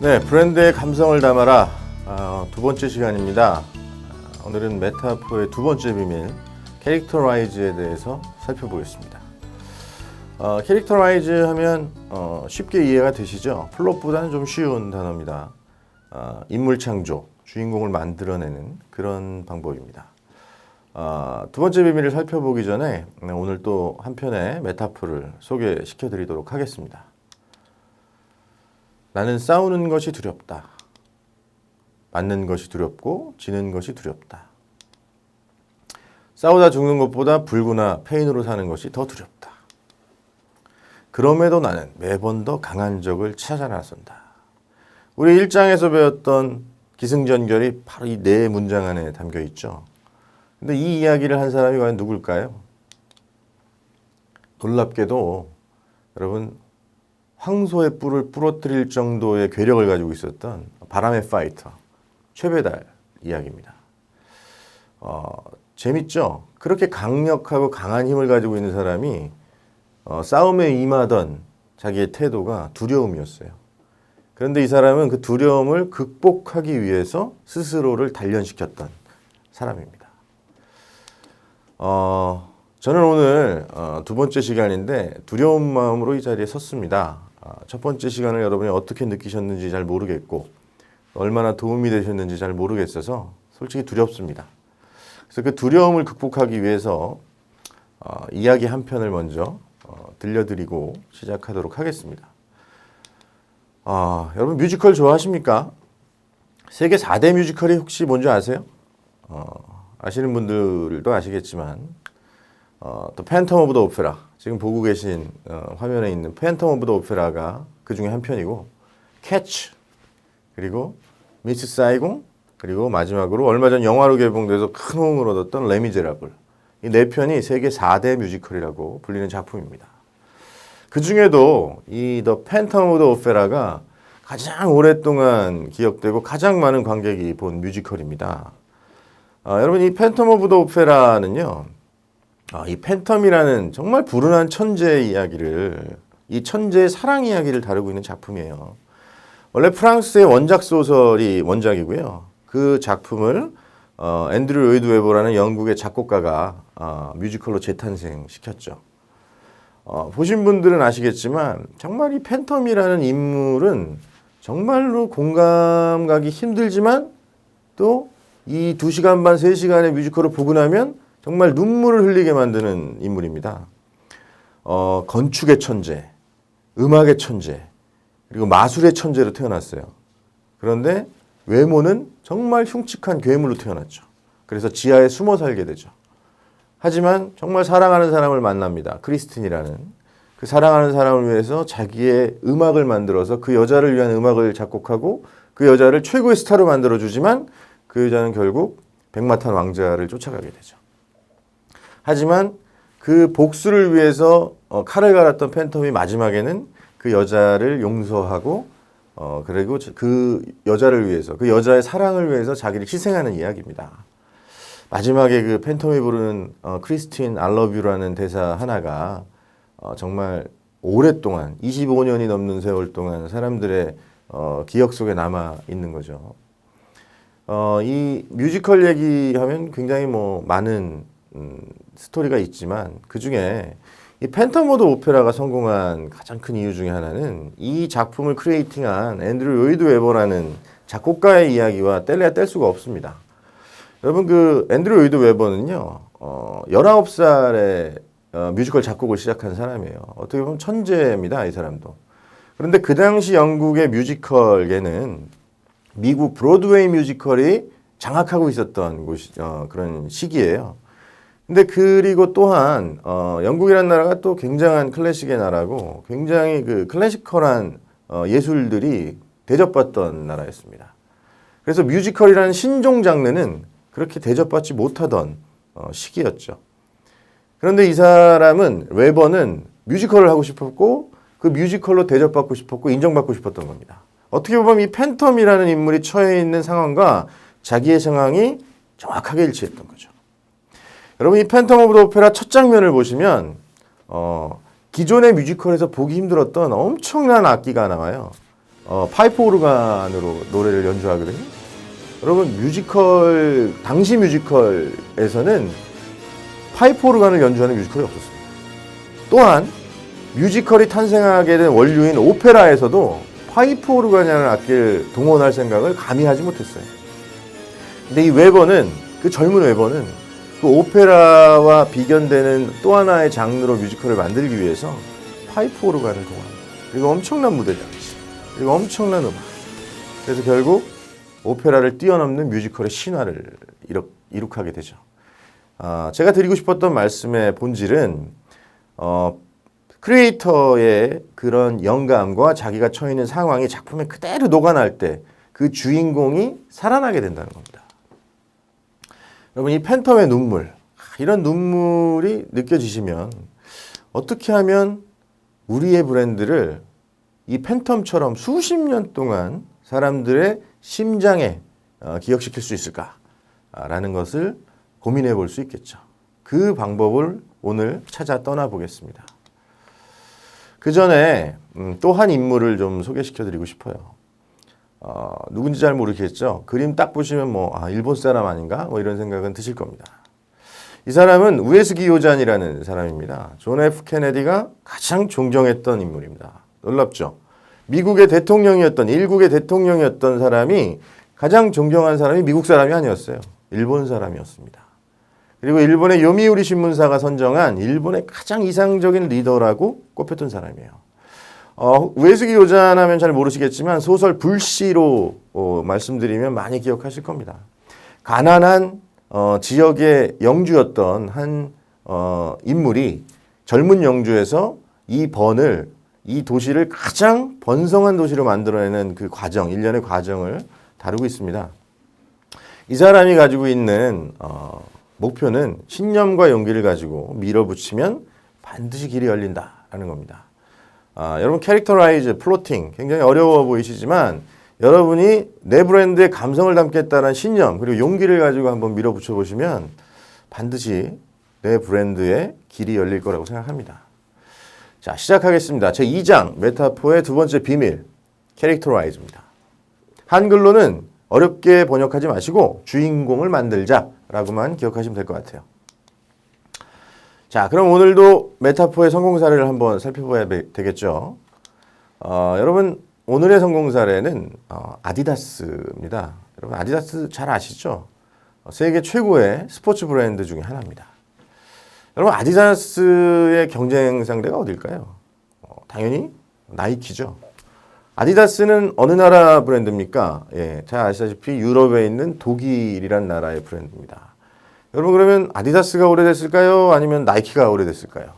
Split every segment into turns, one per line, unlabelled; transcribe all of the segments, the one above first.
네, 브랜드의 감성을 담아라. 두 번째 시간입니다. 오늘은 메타포의 두 번째 비밀, 캐릭터라이즈에 대해서 살펴보겠습니다. 캐릭터라이즈 하면 쉽게 이해가 되시죠? 플롯보다는 좀 쉬운 단어입니다. 인물 창조, 주인공을 만들어내는 그런 방법입니다. 두 번째 비밀을 살펴보기 전에 오늘 또 한 편의 메타포를 소개시켜 드리도록 하겠습니다. 나는 싸우는 것이 두렵다. 맞는 것이 두렵고 지는 것이 두렵다. 싸우다 죽는 것보다 불구나 페인으로 사는 것이 더 두렵다. 그럼에도 나는 매번 더 강한 적을 찾아 나선다. 우리 1장에서 배웠던 기승전결이 바로 이 네 문장 안에 담겨 있죠. 근데 이 이야기를 한 사람이 과연 누굴까요? 놀랍게도 여러분, 황소의 뿔을 부러뜨릴 정도의 괴력을 가지고 있었던 바람의 파이터 최배달 이야기입니다. 재밌죠? 그렇게 강력하고 강한 힘을 가지고 있는 사람이 싸움에 임하던 자기의 태도가 두려움이었어요. 그런데 이 사람은 그 두려움을 극복하기 위해서 스스로를 단련시켰던 사람입니다. 저는 오늘 두 번째 시간인데 두려운 마음으로 이 자리에 섰습니다. 첫 번째 시간을 여러분이 어떻게 느끼셨는지 잘 모르겠고 얼마나 도움이 되셨는지 잘 모르겠어서 솔직히 두렵습니다. 그래서 그 두려움을 극복하기 위해서 이야기 한 편을 먼저 들려드리고 시작하도록 하겠습니다. 여러분 뮤지컬 좋아하십니까? 세계 4대 뮤지컬이 혹시 뭔지 아세요? 아시는 분들도 아시겠지만 또 팬텀 오브 더 오페라, 지금 보고 계신 화면에 있는 팬텀 오브 더 오페라가 그 중에 한 편이고, 캐치, 그리고 미스 사이공, 그리고 마지막으로 얼마 전 영화로 개봉돼서 큰 호응을 얻었던 레미제라블, 이 네 편이 세계 4대 뮤지컬이라고 불리는 작품입니다. 그 중에도 이 더 팬텀 오브 더 오페라가 가장 오랫동안 기억되고 가장 많은 관객이 본 뮤지컬입니다. 여러분 이 팬텀 오브 더 오페라는요, 이 팬텀이라는 정말 불운한 천재의 이야기를, 이 천재의 사랑 이야기를 다루고 있는 작품이에요. 원래 프랑스의 원작 소설이 원작이고요. 그 작품을 앤드류 로이드 웨버라는 영국의 작곡가가 뮤지컬로 재탄생시켰죠. 보신 분들은 아시겠지만 정말 이 팬텀이라는 인물은 정말로 공감 가기 힘들지만 또 이 2시간 반, 3시간의 뮤지컬을 보고 나면 정말 눈물을 흘리게 만드는 인물입니다. 건축의 천재, 음악의 천재, 그리고 마술의 천재로 태어났어요. 그런데 외모는 정말 흉측한 괴물로 태어났죠. 그래서 지하에 숨어 살게 되죠. 하지만 정말 사랑하는 사람을 만납니다. 크리스틴이라는. 그 사랑하는 사람을 위해서 자기의 음악을 만들어서 그 여자를 위한 음악을 작곡하고 그 여자를 최고의 스타로 만들어주지만 그 여자는 결국 백마탄 왕자를 쫓아가게 되죠. 하지만 그 복수를 위해서 칼을 갈았던 팬텀이 마지막에는 그 여자를 용서하고 그리고 그 여자를 위해서, 그 여자의 사랑을 위해서 자기를 희생하는 이야기입니다. 마지막에 그 팬텀이 부르는 크리스틴 I love you라는 대사 하나가 정말 오랫동안 25년이 넘는 세월 동안 사람들의 기억 속에 남아 있는 거죠. 이 뮤지컬 얘기하면 굉장히 많은 스토리가 있지만 그 중에 이 팬텀 오브 더 오페라가 성공한 가장 큰 이유 중에 하나는 이 작품을 크리에이팅한 앤드류 로이드 웨버라는 작곡가의 이야기와 뗄래야 뗄 수가 없습니다. 여러분 그 앤드류 로이드 웨버는요 19살에 뮤지컬 작곡을 시작한 사람이에요. 어떻게 보면 천재입니다, 이 사람도. 그런데 그 당시 영국의 뮤지컬계는 미국 브로드웨이 뮤지컬이 장악하고 있었던 그런 시기예요. 근데 그리고 또한 영국이라는 나라가 또 굉장한 클래식의 나라고 굉장히 그 클래시컬한 예술들이 대접받던 나라였습니다. 그래서 뮤지컬이라는 신종 장르는 그렇게 대접받지 못하던 시기였죠. 그런데 이 사람은 웨버는 뮤지컬을 하고 싶었고 그 뮤지컬로 대접받고 싶었고 인정받고 싶었던 겁니다. 어떻게 보면 이 팬텀이라는 인물이 처해 있는 상황과 자기의 상황이 정확하게 일치했던 거죠. 여러분 이 팬텀 오브 더 오페라 첫 장면을 보시면 기존의 뮤지컬에서 보기 힘들었던 엄청난 악기가 나와요. 파이프 오르간으로 노래를 연주하거든요. 여러분 당시 뮤지컬에서는 파이프 오르간을 연주하는 뮤지컬이 없었습니다. 또한 뮤지컬이 탄생하게 된 원류인 오페라에서도 파이프 오르간이라는 악기를 동원할 생각을 감히 하지 못했어요. 근데 이 웨버는, 그 젊은 웨버는 그 오페라와 비견되는 또 하나의 장르로 뮤지컬을 만들기 위해서 파이프 오르간을 동원합니다. 그리고 엄청난 무대장치, 그리고 엄청난 음악. 그래서 결국 오페라를 뛰어넘는 뮤지컬의 신화를 이룩하게 되죠. 제가 드리고 싶었던 말씀의 본질은 크리에이터의 그런 영감과 자기가 처해 있는 상황이 작품에 그대로 녹아날 때 그 주인공이 살아나게 된다는 겁니다. 여러분, 이 팬텀의 눈물, 이런 눈물이 느껴지시면 어떻게 하면 우리의 브랜드를 이 팬텀처럼 수십 년 동안 사람들의 심장에 기억시킬 수 있을까라는 것을 고민해 볼 수 있겠죠. 그 방법을 오늘 찾아 떠나보겠습니다. 그 전에 또 한 인물을 좀 소개시켜 드리고 싶어요. 누군지 잘 모르겠죠. 그림 딱 보시면 일본 사람 아닌가? 이런 생각은 드실 겁니다. 이 사람은 우에스기 요잔이라는 사람입니다. 존 F 케네디가 가장 존경했던 인물입니다. 놀랍죠? 미국의 대통령이었던, 일국의 대통령이었던 사람이 가장 존경한 사람이 미국 사람이 아니었어요. 일본 사람이었습니다. 그리고 일본의 요미우리 신문사가 선정한 일본의 가장 이상적인 리더라고 꼽혔던 사람이에요. 우에스기 요잔 하면 잘 모르시겠지만 소설 불시로 말씀드리면 많이 기억하실 겁니다. 가난한 지역의 영주였던 한 인물이 젊은 영주에서 이 도시를 가장 번성한 도시로 만들어내는 그 과정, 일련의 과정을 다루고 있습니다. 이 사람이 가지고 있는 목표는 신념과 용기를 가지고 밀어붙이면 반드시 길이 열린다라는 겁니다. 여러분 캐릭터라이즈, 플로팅 굉장히 어려워 보이시지만 여러분이 내 브랜드의 감성을 담겠다는 신념 그리고 용기를 가지고 한번 밀어붙여 보시면 반드시 내 브랜드의 길이 열릴 거라고 생각합니다. 자, 시작하겠습니다. 제 2장 메타포의 두 번째 비밀, 캐릭터라이즈입니다. 한글로는 어렵게 번역하지 마시고 주인공을 만들자라고만 기억하시면 될 것 같아요. 자, 그럼 오늘도 메타포의 성공 사례를 한번 살펴봐야 되겠죠. 여러분, 오늘의 성공 사례는 아디다스입니다. 여러분, 아디다스 잘 아시죠? 세계 최고의 스포츠 브랜드 중에 하나입니다. 여러분, 아디다스의 경쟁 상대가 어딜까요? 당연히 나이키죠. 아디다스는 어느 나라 브랜드입니까? 잘 아시다시피 유럽에 있는 독일이란 나라의 브랜드입니다. 여러분, 그러면 아디다스가 오래됐을까요? 아니면 나이키가 오래됐을까요?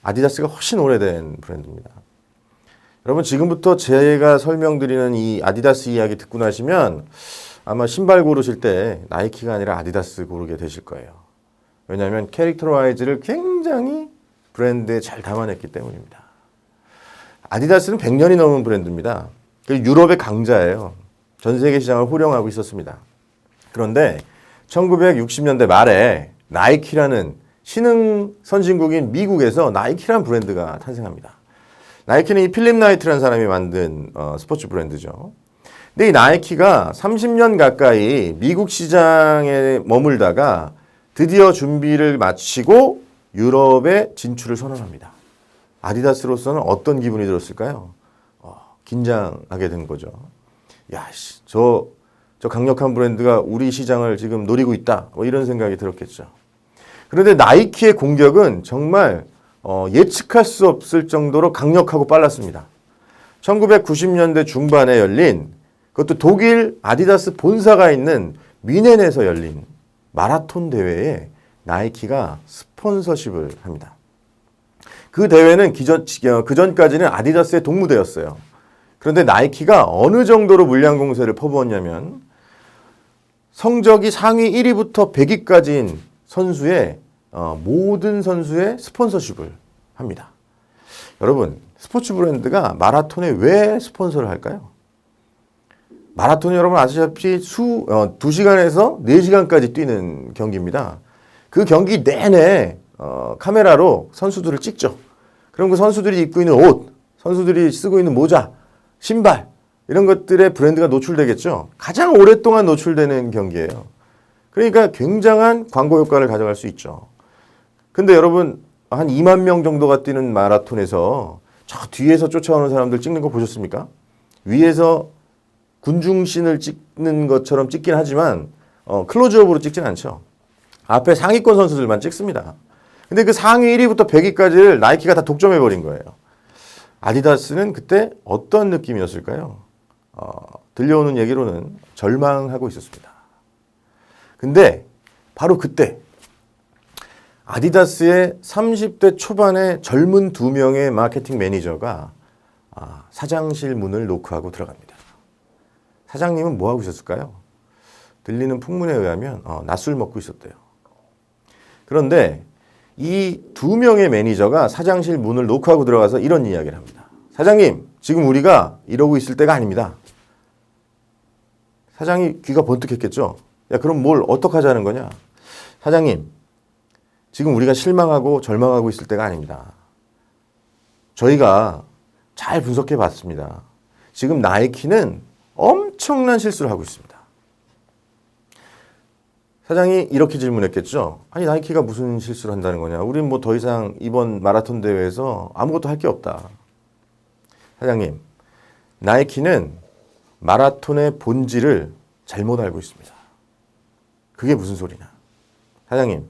아디다스가 훨씬 오래된 브랜드입니다. 여러분, 지금부터 제가 설명드리는 이 아디다스 이야기 듣고 나시면 아마 신발 고르실 때 나이키가 아니라 아디다스 고르게 되실 거예요. 왜냐하면 캐릭터라이즈를 굉장히 브랜드에 잘 담아냈기 때문입니다. 아디다스는 100년이 넘은 브랜드입니다. 유럽의 강자예요. 전 세계 시장을 호령하고 있었습니다. 그런데 1960년대 말에 나이키라는 신흥 선진국인 미국에서 나이키라는 브랜드가 탄생합니다. 나이키는 이 필립 나이트라는 사람이 만든 스포츠 브랜드죠. 근데 이 나이키가 30년 가까이 미국 시장에 머물다가 드디어 준비를 마치고 유럽에 진출을 선언합니다. 아디다스로서는 어떤 기분이 들었을까요? 긴장하게 된 거죠. 저 강력한 브랜드가 우리 시장을 지금 노리고 있다. 이런 생각이 들었겠죠. 그런데 나이키의 공격은 정말 예측할 수 없을 정도로 강력하고 빨랐습니다. 1990년대 중반에 열린 그것도 독일 아디다스 본사가 있는 뮌헨에서 열린 마라톤 대회에 나이키가 스폰서십을 합니다. 그 대회는 그전까지는 아디다스의 동무대였어요. 그런데 나이키가 어느 정도로 물량 공세를 퍼부었냐면 성적이 상위 1위부터 100위까지인 선수의 모든 선수의 스폰서십을 합니다. 여러분, 스포츠 브랜드가 마라톤에 왜 스폰서를 할까요? 마라톤이 여러분 아시다시피 2시간에서 4시간까지 뛰는 경기입니다. 그 경기 내내 카메라로 선수들을 찍죠. 그럼 그 선수들이 입고 있는 옷, 선수들이 쓰고 있는 모자, 신발 이런 것들의 브랜드가 노출되겠죠. 가장 오랫동안 노출되는 경기예요. 그러니까 굉장한 광고 효과를 가져갈 수 있죠. 근데 여러분 한 2만 명 정도가 뛰는 마라톤에서 저 뒤에서 쫓아오는 사람들 찍는 거 보셨습니까? 위에서 군중신을 찍는 것처럼 찍긴 하지만 클로즈업으로 찍진 않죠. 앞에 상위권 선수들만 찍습니다. 근데 그 상위 1위부터 100위까지를 나이키가 다 독점해버린 거예요. 아디다스는 그때 어떤 느낌이었을까요? 들려오는 얘기로는 절망하고 있었습니다. 근데 바로 그때 아디다스의 30대 초반의 젊은 2명의 마케팅 매니저가 사장실 문을 노크하고 들어갑니다. 사장님은 뭐 하고 있었을까요? 들리는 풍문에 의하면 낮술 먹고 있었대요. 그런데 이 2명의 매니저가 사장실 문을 노크하고 들어가서 이런 이야기를 합니다. 사장님, 지금 우리가 이러고 있을 때가 아닙니다. 사장이 귀가 번뜩했겠죠? 야, 그럼 뭘 어떡하자는 거냐? 사장님, 지금 우리가 실망하고 절망하고 있을 때가 아닙니다. 저희가 잘 분석해 봤습니다. 지금 나이키는 엄청난 실수를 하고 있습니다. 사장이 이렇게 질문했겠죠. 아니 나이키가 무슨 실수를 한다는 거냐. 우린 뭐 더 이상 이번 마라톤 대회에서 아무것도 할 게 없다. 사장님, 나이키는 마라톤의 본질을 잘못 알고 있습니다. 그게 무슨 소리냐. 사장님,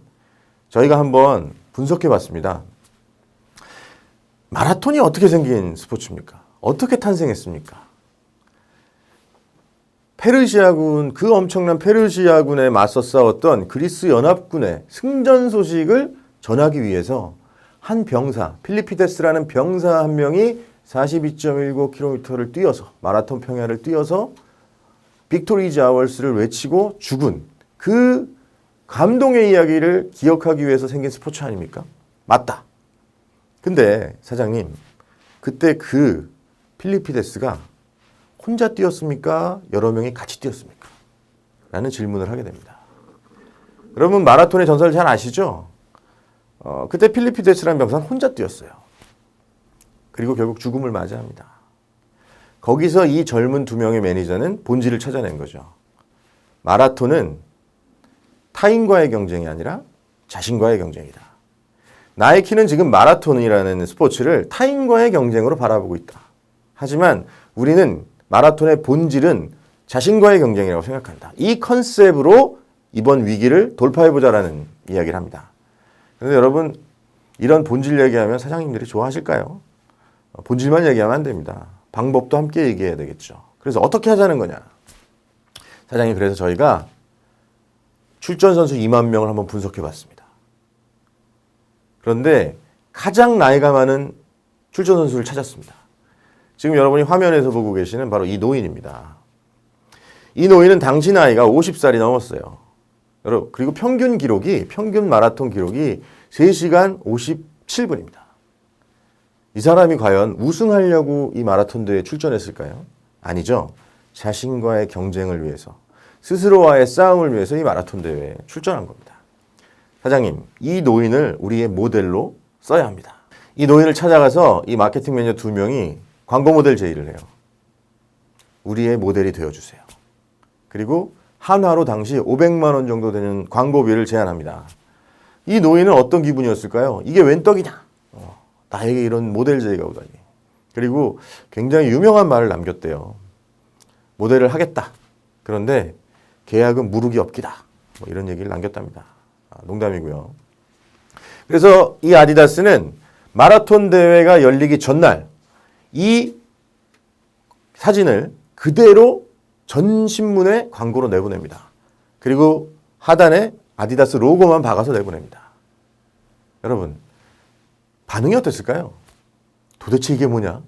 저희가 한번 분석해 봤습니다. 마라톤이 어떻게 생긴 스포츠입니까? 어떻게 탄생했습니까? 페르시아군, 그 엄청난 페르시아군에 맞서 싸웠던 그리스 연합군의 승전 소식을 전하기 위해서 한 병사, 필리피데스라는 병사 한 명이 42.19km를 뛰어서 마라톤 평야를 뛰어서 빅토리즈 아워스를 외치고 죽은 그 감동의 이야기를 기억하기 위해서 생긴 스포츠 아닙니까? 맞다. 근데 사장님, 그때 그 필리피데스가 혼자 뛰었습니까? 여러 명이 같이 뛰었습니까? 라는 질문을 하게 됩니다. 여러분 마라톤의 전설을 잘 아시죠? 그때 필리피데스라는 병사는 혼자 뛰었어요. 그리고 결국 죽음을 맞이합니다. 거기서 이 젊은 2명의 매니저는 본질을 찾아낸 거죠. 마라톤은 타인과의 경쟁이 아니라 자신과의 경쟁이다. 나이키는 지금 마라톤이라는 스포츠를 타인과의 경쟁으로 바라보고 있다. 하지만 우리는 마라톤의 본질은 자신과의 경쟁이라고 생각한다. 이 컨셉으로 이번 위기를 돌파해보자라는 이야기를 합니다. 그런데 여러분 이런 본질 얘기하면 사장님들이 좋아하실까요? 본질만 얘기하면 안 됩니다. 방법도 함께 얘기해야 되겠죠. 그래서 어떻게 하자는 거냐. 사장님, 그래서 저희가 출전 선수 2만 명을 한번 분석해 봤습니다. 그런데 가장 나이가 많은 출전 선수를 찾았습니다. 지금 여러분이 화면에서 보고 계시는 바로 이 노인입니다. 이 노인은 당시 나이가 50살이 넘었어요. 여러분, 그리고 평균 마라톤 기록이 3시간 57분입니다. 이 사람이 과연 우승하려고 이 마라톤 대회에 출전했을까요? 아니죠. 자신과의 경쟁을 위해서, 스스로와의 싸움을 위해서 이 마라톤 대회에 출전한 겁니다. 사장님, 이 노인을 우리의 모델로 써야 합니다. 이 노인을 찾아가서 이 마케팅 매니저 2명이 광고 모델 제의를 해요. 우리의 모델이 되어주세요. 그리고 한화로 당시 500만 원 정도 되는 광고비를 제안합니다. 이 노인은 어떤 기분이었을까요? 이게 웬 떡이냐? 나에게 이런 모델 제의가 오다니. 그리고 굉장히 유명한 말을 남겼대요. 모델을 하겠다. 그런데 계약은 무르기 없기다. 뭐 이런 얘기를 남겼답니다. 농담이고요. 그래서 이 아디다스는 마라톤 대회가 열리기 전날 이 사진을 그대로 전 신문에 광고로 내보냅니다. 그리고 하단에 아디다스 로고만 박아서 내보냅니다. 여러분, 반응이 어땠을까요? 도대체 이게 뭐냐?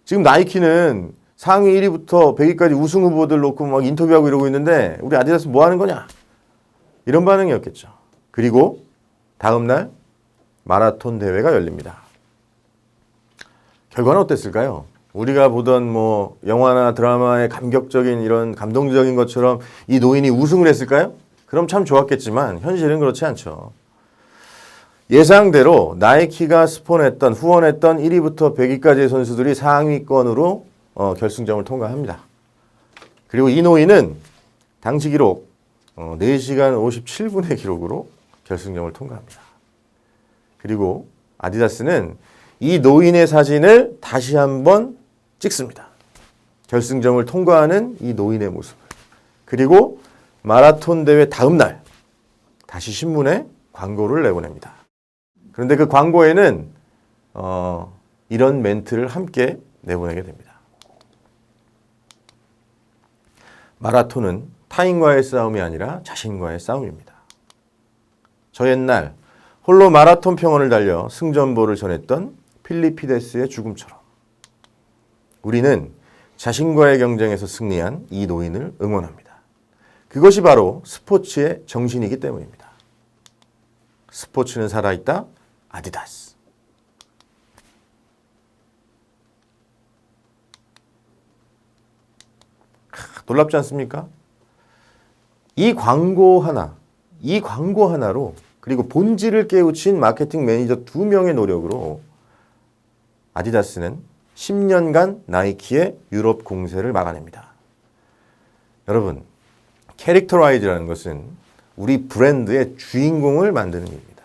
지금 나이키는 상위 1위부터 100위까지 우승 후보들 놓고 막 인터뷰하고 이러고 있는데 우리 아디다스 뭐 하는 거냐? 이런 반응이었겠죠. 그리고 다음날 마라톤 대회가 열립니다. 결과는 어땠을까요? 우리가 보던 뭐 영화나 드라마의 감격적인 이런 감동적인 것처럼 이 노인이 우승을 했을까요? 그럼 참 좋았겠지만 현실은 그렇지 않죠. 예상대로 나이키가 스폰했던 후원했던 1위부터 100위까지의 선수들이 상위권으로 결승점을 통과합니다. 그리고 이 노인은 당시 기록 4시간 57분의 기록으로 결승점을 통과합니다. 그리고 아디다스는 이 노인의 사진을 다시 한번 찍습니다. 결승점을 통과하는 이 노인의 모습을. 그리고 마라톤 대회 다음 날 다시 신문에 광고를 내보냅니다. 그런데 그 광고에는 이런 멘트를 함께 내보내게 됩니다. 마라톤은 타인과의 싸움이 아니라 자신과의 싸움입니다. 저 옛날 홀로 마라톤 평원을 달려 승전보를 전했던 필리피데스의 죽음처럼 우리는 자신과의 경쟁에서 승리한 이 노인을 응원합니다. 그것이 바로 스포츠의 정신이기 때문입니다. 스포츠는 살아있다. 아디다스. 놀랍지 않습니까? 이 광고 하나로 그리고 본질을 깨우친 마케팅 매니저 2명의 노력으로 아디다스는 10년간 나이키의 유럽 공세를 막아냅니다. 여러분, 캐릭터라이즈라는 것은 우리 브랜드의 주인공을 만드는 일입니다.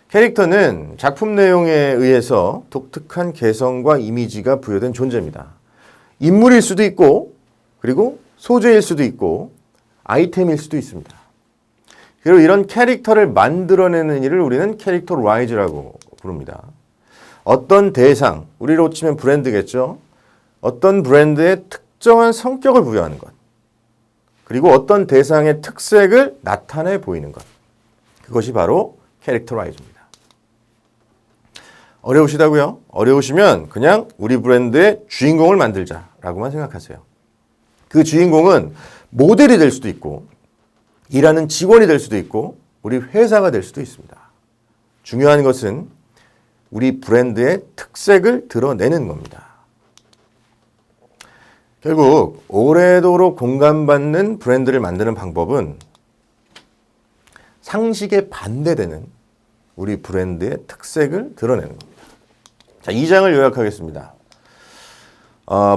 캐릭터는 작품 내용에 의해서 독특한 개성과 이미지가 부여된 존재입니다. 인물일 수도 있고 그리고 소재일 수도 있고 아이템일 수도 있습니다. 그리고 이런 캐릭터를 만들어내는 일을 우리는 캐릭터 라이즈라고 부릅니다. 어떤 대상, 우리로 치면 브랜드겠죠. 어떤 브랜드에 특정한 성격을 부여하는 것. 그리고 어떤 대상의 특색을 나타내 보이는 것. 그것이 바로 캐릭터 라이즈입니다. 어려우시다고요? 어려우시면 그냥 우리 브랜드의 주인공을 만들자라고만 생각하세요. 그 주인공은 모델이 될 수도 있고 일하는 직원이 될 수도 있고 우리 회사가 될 수도 있습니다. 중요한 것은 우리 브랜드의 특색을 드러내는 겁니다. 결국 오래도록 공감받는 브랜드를 만드는 방법은 상식에 반대되는 우리 브랜드의 특색을 드러내는 겁니다. 자, 2장을 요약하겠습니다.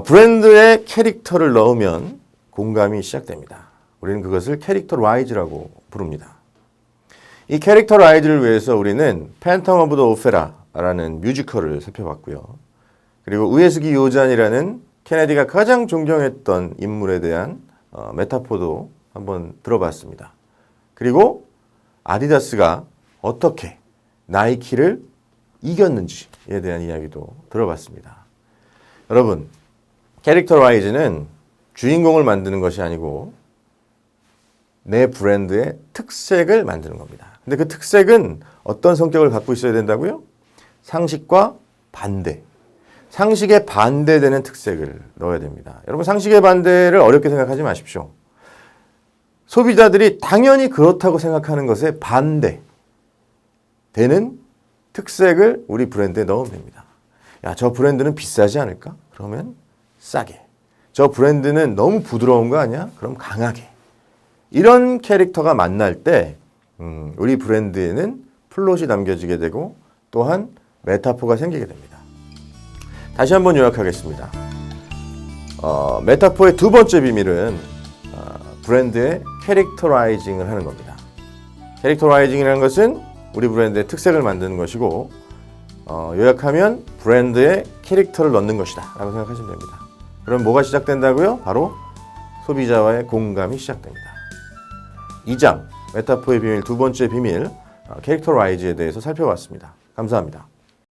브랜드의 캐릭터를 넣으면 공감이 시작됩니다. 우리는 그것을 캐릭터 라이즈라고 부릅니다. 이 캐릭터 라이즈를 위해서 우리는 팬텀 오브 더 오페라라는 뮤지컬을 살펴봤고요. 그리고 우에스기 요잔이라는 케네디가 가장 존경했던 인물에 대한 메타포도 한번 들어봤습니다. 그리고 아디다스가 어떻게 나이키를 이겼는지에 대한 이야기도 들어봤습니다. 여러분, 캐릭터 라이즈는 주인공을 만드는 것이 아니고 내 브랜드의 특색을 만드는 겁니다. 근데 그 특색은 어떤 성격을 갖고 있어야 된다고요? 상식과 반대. 상식에 반대되는 특색을 넣어야 됩니다. 여러분, 상식의 반대를 어렵게 생각하지 마십시오. 소비자들이 당연히 그렇다고 생각하는 것에 반대되는 특색을 우리 브랜드에 넣으면 됩니다. 야, 저 브랜드는 비싸지 않을까? 그러면 싸게. 저 브랜드는 너무 부드러운 거 아니야? 그럼 강하게. 이런 캐릭터가 만날 때 우리 브랜드에는 플롯이 담겨지게 되고 또한 메타포가 생기게 됩니다. 다시 한번 요약하겠습니다. 메타포의 두 번째 비밀은 브랜드의 캐릭터라이징을 하는 겁니다. 캐릭터라이징이라는 것은 우리 브랜드의 특색을 만드는 것이고 요약하면 브랜드의 캐릭터를 넣는 것이다 라고 생각하시면 됩니다. 그럼 뭐가 시작된다고요? 바로 소비자와의 공감이 시작됩니다. 2장 메타포의 비밀 두 번째 비밀 캐릭터라이즈에 대해서 살펴봤습니다. 감사합니다.